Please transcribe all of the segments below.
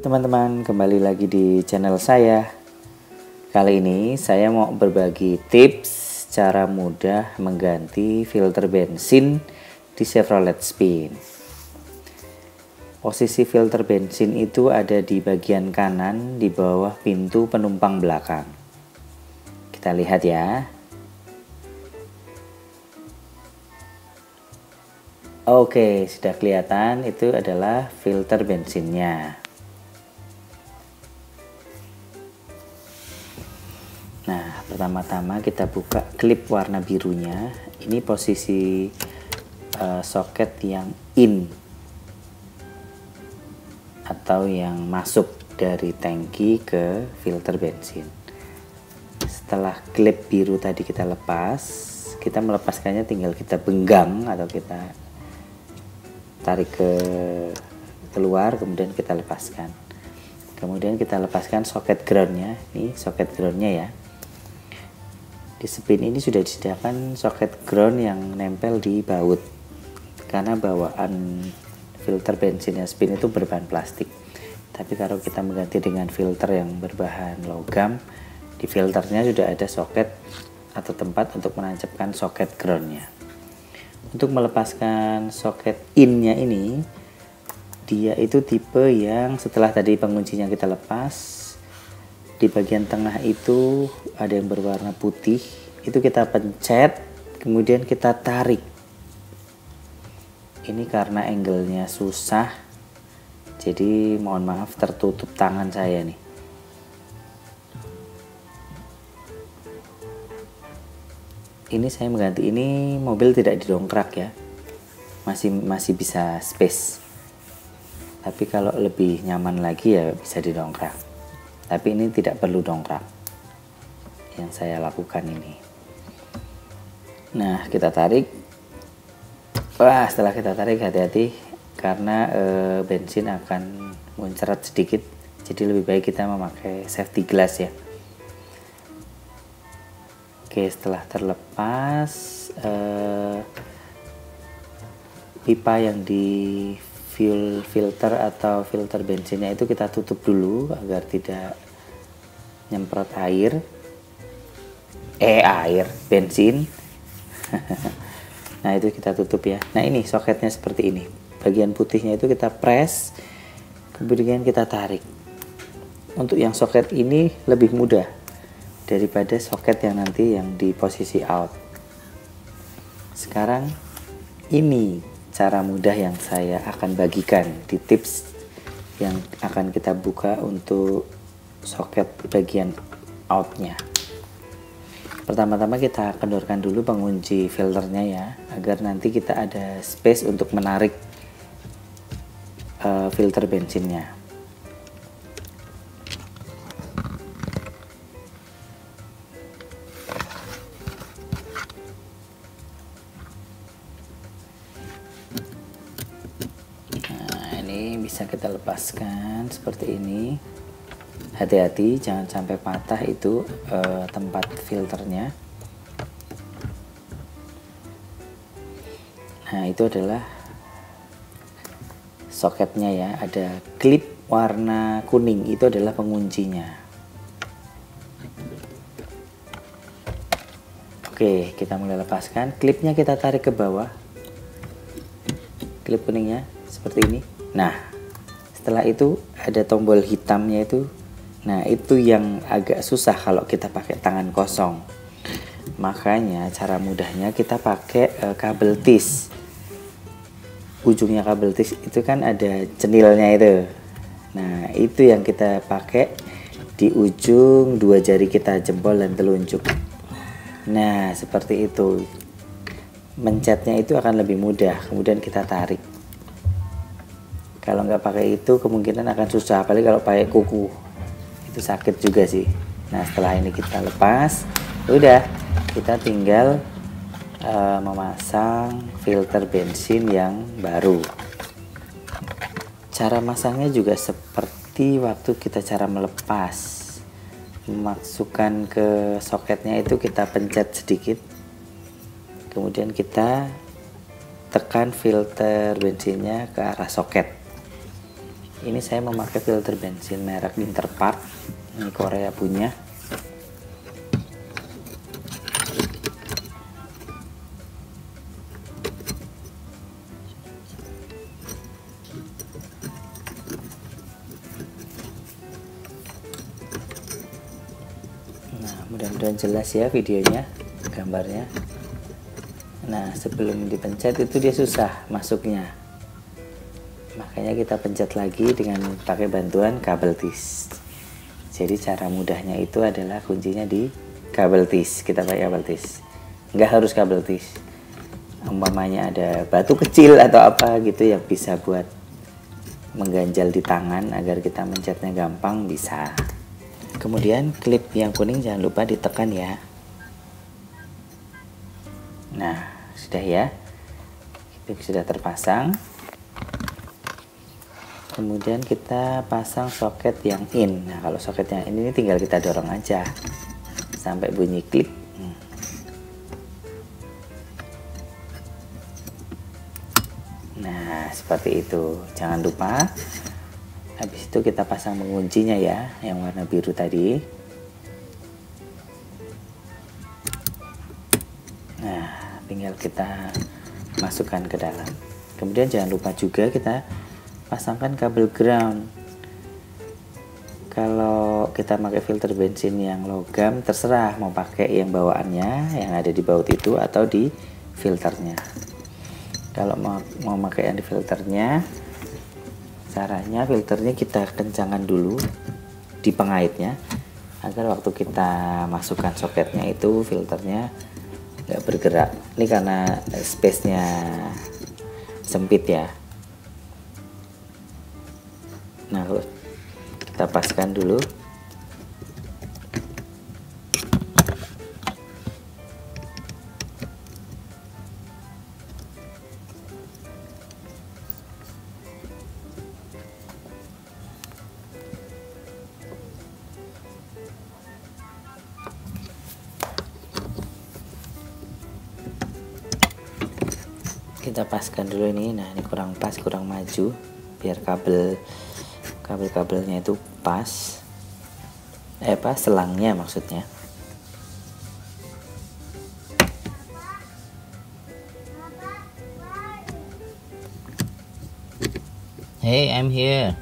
teman-teman, kembali lagi di channel saya. Kali ini saya mau berbagi tips cara mudah mengganti filter bensin di Chevrolet Spin. Posisi filter bensin itu ada di bagian kanan di bawah pintu penumpang belakang. Kita lihat ya. Oke, sudah kelihatan itu adalah filter bensinnya. Nah, pertama-tama kita buka klip warna birunya. Ini posisi soket yang in atau yang masuk dari tangki ke filter bensin. Setelah klip biru tadi kita lepas, kita melepaskannya tinggal kita genggam atau kita tarik keluar, kemudian kita lepaskan. Kemudian kita lepaskan soket groundnya. Ini soket groundnya ya. Di Spin ini sudah disediakan soket ground yang nempel di baut, karena bawaan filter bensinnya Spin itu berbahan plastik. Tapi kalau kita mengganti dengan filter yang berbahan logam, di filternya sudah ada soket atau tempat untuk menancapkan soket groundnya. Untuk melepaskan soket in-nya ini, dia itu tipe yang setelah tadi penguncinya kita lepas, di bagian tengah itu ada yang berwarna putih, itu kita pencet, kemudian kita tarik. Ini karena angle-nya susah, jadi mohon maaf tertutup tangan saya nih. Ini saya mengganti ini, mobil tidak didongkrak ya, masih bisa space. Tapi kalau lebih nyaman lagi ya bisa didongkrak. Tapi ini tidak perlu dongkrak yang saya lakukan ini. Nah, kita tarik. Wah, setelah kita tarik hati-hati karena bensin akan muncrat sedikit. Jadi lebih baik kita memakai safety glass ya. Oke, setelah terlepas pipa yang di fuel filter atau filter bensinnya itu kita tutup dulu agar tidak nyemprot air bensin. Nah, itu kita tutup ya. Nah, ini soketnya seperti ini. Bagian putihnya itu kita press, kemudian kita tarik. Untuk yang soket ini lebih mudah daripada soket yang nanti yang di posisi out. Sekarang ini cara mudah yang saya akan bagikan di tips yang akan kita buka untuk soket bagian outnya. Pertama-tama kita kendorkan dulu pengunci filternya ya, agar nanti kita ada space untuk menarik filter bensinnya. Bisa kita lepaskan seperti ini. Hati-hati jangan sampai patah itu tempat filternya. Nah, itu adalah soketnya ya, ada klip warna kuning, itu adalah penguncinya. Oke, kita mulai lepaskan. Klipnya kita tarik ke bawah, klip kuningnya seperti ini. Nah, setelah itu ada tombol hitamnya itu. Nah, itu yang agak susah kalau kita pakai tangan kosong. Makanya cara mudahnya kita pakai kabel tis. Ujungnya kabel tis itu kan ada cenilnya itu. Nah, itu yang kita pakai di ujung dua jari kita, jempol dan telunjuk. Nah, seperti itu. Mencetnya itu akan lebih mudah. Kemudian kita tarik. Kalau nggak pakai itu kemungkinan akan susah, apalagi kalau pakai kuku, itu sakit juga sih. Nah, setelah ini kita lepas, udah kita tinggal memasang filter bensin yang baru. Cara masangnya juga seperti waktu kita cara melepas. Memasukkan ke soketnya itu kita pencet sedikit, kemudian kita tekan filter bensinnya ke arah soket. Ini saya memakai filter bensin merek Interpart, ini Korea punya. Nah, mudah-mudahan jelas ya videonya, gambarnya. Nah, sebelum dipencet itu dia susah masuknya. Makanya kita pencet lagi dengan pakai bantuan kabel tis. Jadi cara mudahnya itu adalah kuncinya di kabel tis. Kita pakai kabel tis. Nggak harus kabel tis. Umpamanya ada batu kecil atau apa gitu yang bisa buat mengganjal di tangan agar kita mencetnya gampang, bisa. Kemudian klip yang kuning jangan lupa ditekan ya. Nah, sudah ya. Klip sudah terpasang. Kemudian kita pasang soket yang in. Nah, kalau soket yang ini tinggal kita dorong aja sampai bunyi klik. Nah, seperti itu. Jangan lupa habis itu kita pasang penguncinya ya, yang warna biru tadi. Nah, tinggal kita masukkan ke dalam. Kemudian jangan lupa juga kita pasangkan kabel ground. Kalau kita pakai filter bensin yang logam, terserah mau pakai yang bawaannya yang ada di baut itu atau di filternya. Kalau mau pakai yang di filternya, caranya filternya kita kencangkan dulu di pengaitnya agar waktu kita masukkan soketnya itu filternya nggak bergerak. Ini karena space-nya sempit ya. Nah, kita paskan dulu. Kita paskan dulu ini. Nah, ini kurang pas, kurang maju, biar kabel-kabelnya itu pas, selangnya maksudnya. Hey, I'm here.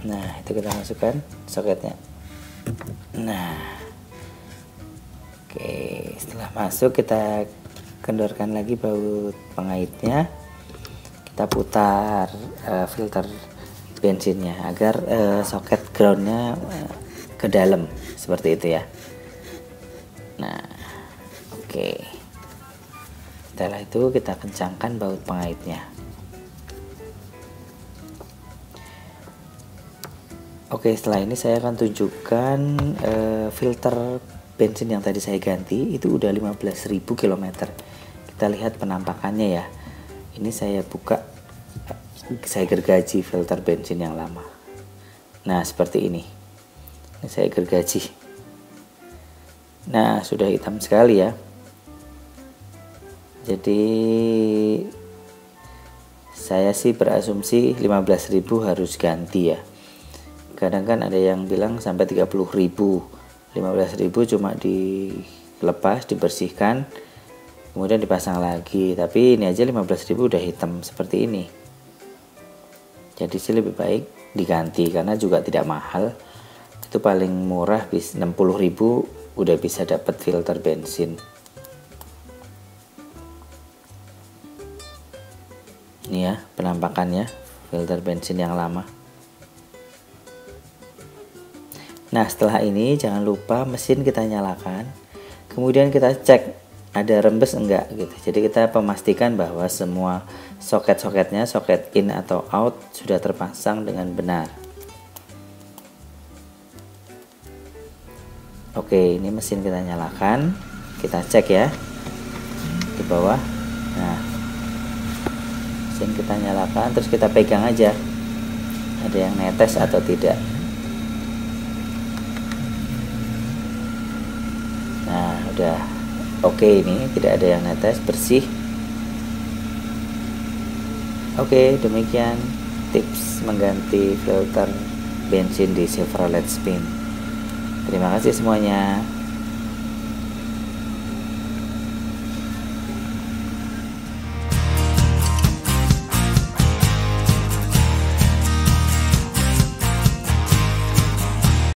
Nah, itu kita masukkan soketnya. Nah, oke, setelah masuk kita kendorkan lagi baut pengaitnya. Kita putar filter bensinnya agar soket groundnya ke dalam seperti itu ya. Nah, oke. Setelah itu kita kencangkan baut pengaitnya. Oke, setelah ini saya akan tunjukkan filter bensin yang tadi saya ganti itu udah 15.000 km. Kita lihat penampakannya ya. Ini saya buka, saya gergaji filter bensin yang lama. Nah, seperti ini. Ini saya gergaji. Nah, sudah hitam sekali ya. Jadi saya sih berasumsi 15.000 harus ganti ya. Kadang kan ada yang bilang sampai 30.000. 15.000 cuma dilepas, dibersihkan, kemudian dipasang lagi. Tapi ini aja 15.000 udah hitam seperti ini. Jadi sih lebih baik diganti karena juga tidak mahal. Itu paling murah 60.000 udah bisa dapat filter bensin. Ini ya penampakannya filter bensin yang lama. Nah, setelah ini jangan lupa mesin kita nyalakan. Kemudian kita cek ada rembes enggak gitu. Jadi kita memastikan bahwa semua soket-soketnya, soket in atau out sudah terpasang dengan benar. Oke, ini mesin kita nyalakan. Kita cek ya di bawah. Nah, mesin kita nyalakan, terus kita pegang aja. Ada yang netes atau tidak. Nah, udah oke, ini tidak ada yang netes, bersih. Oke, demikian tips mengganti filter bensin di Chevrolet Spin. Terima kasih semuanya.